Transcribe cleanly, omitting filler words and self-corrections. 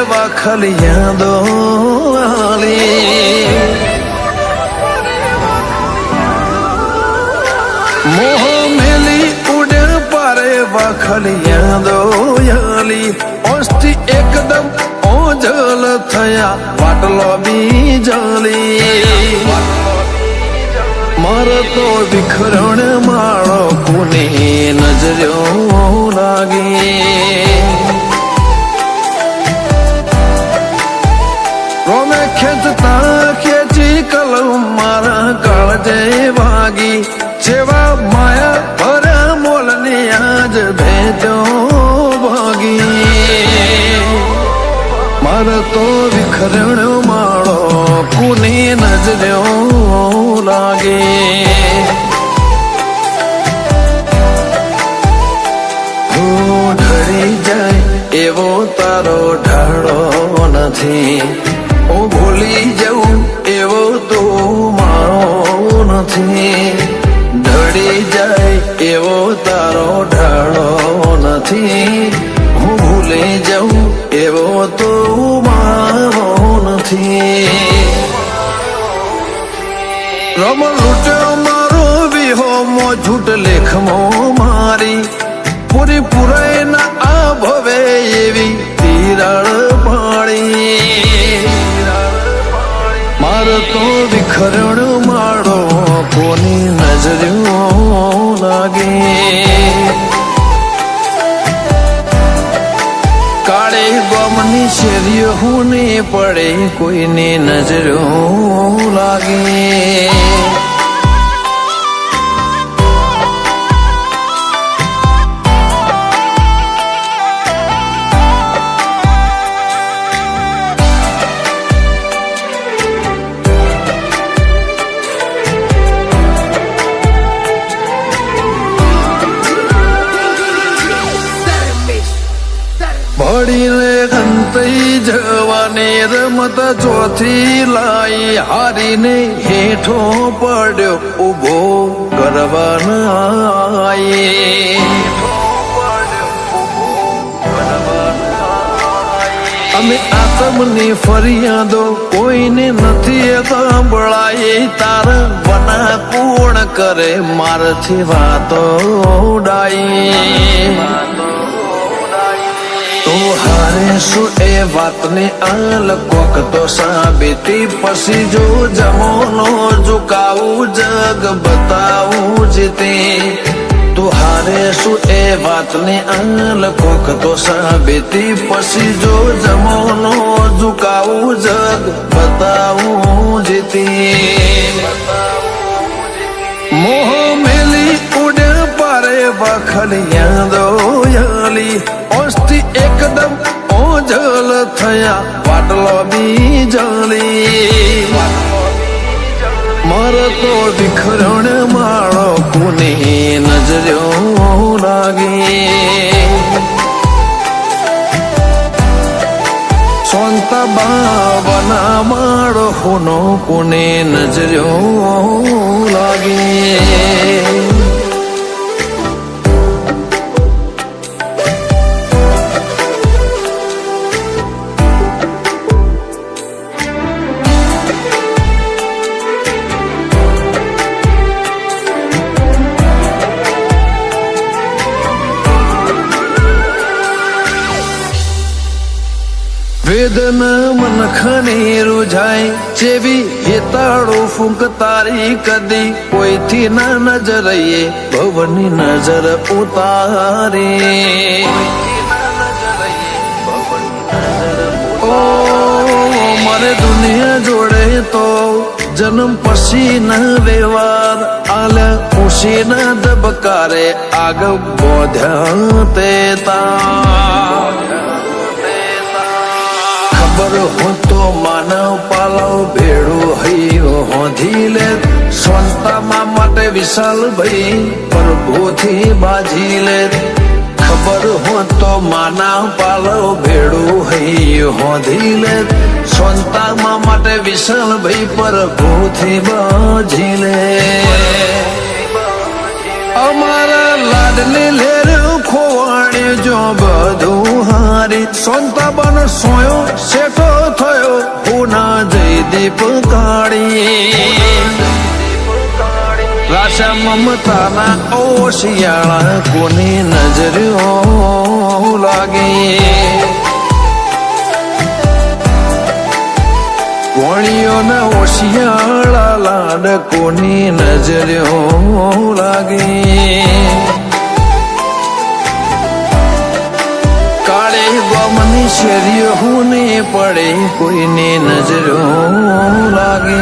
વાખલિયા દોલી મોહ મેલી ઉડે પારે વાખલિયા દોયાલી ઓસ્તી એકદમ ઓજલ થયા વાટલો બીજલી મારે તો વિખરણ માળો કોની નજર્યો લાગે રોમે ખેંચતા ખેંચી કલમ મારા કાળજે વાગી જેવા માયા ભરા મોલની આજ ભેજો ભાગી મારે તો વિખરણ માળો કોની નજર્યો લાગે ઢળી જાય એવો તારો ઢાળો નથી ઓ ભૂલી જવું એવો તો મારો નથી ઢળી જાય એવો તારો ઢાળો નથી હું ભૂલી જવું એવો તો મારો નથી રમ લૂટ્યો મારો વિહો મો ઝૂટ લેખમો મારી પૂરી પુરાય ના આ ભવે એવી તિરાડ પાડી મારે તો વિખરણ માળો કોની નજર્યો લાગે કાળે ગમની શેરીઓ હું ને પડે કોઈને નજરો લાગે ભળીને ગંતઈ જવાની રમત ચોથી લાઈ હારીને હેઠો પડ્યો ઉભો કરવાના અમે આતમની ફરિયાદો કોઈને નથી સાંભળાય તારા વના કોણ કરે મારથી વાતો ડાઈ તો હારે શું એ વાતને આલ કોક તો સાબિતી પછી જો જમોનો ઝુકાવું જગ બતાવું જીતે તો હારે શું એ વાતને આલ કોક તો સાબિતી પછી જો જમોનો ઝુકાવું જગ બતાવું જીતે મોહ મેલી ઉડે પારે વાખલિયા દોયાલી ઓસ્તી એકદમ ઓજલ થયા વાટલો બીજલી મારે તો વિખરણ માળો કોની નજર્યો લાગે સોંતા બાવના માળો હોનો કોને નજર્યો લાગે વેદના મન ખનેરું જાય જેવી હેતાળો ફૂંક તારી કદી કોઈથી ના નજરઈએ ભવની નજર ઉતારે ઓ મારે દુનિયા જોડે તો જન્મ પછી ના વ્યવહાર આલે ખુશી ના ધબકારે આગળ બોધ્યા તે ખબર હું તો માનવ પાલવ ભેડું હૈયો હોધી લે સ્વંતામાં માટે વિશાલ ભાઈ પ્રભુથી બાજી લે ખબર હું તો માનવ પાલવ ભેડું હૈયો હોધી લે સ્વંતામાં માટે વિશાલ ભાઈ પ્રભુથી બાજી લે અમારા લાડની લેર ખોવાણી જો બધું હારી સોનતા બન સોયો શેઠો થયો પૂના જયદીપ કાળી રાશા મમતાના ઓશિયાળા કોની નજરો લાગે કોણીઓના ઓશિયાળા લાડ કોની નજરો લાગે કાળે ગમની શેરીઓ ને પડે કોઈને નજરો લાગે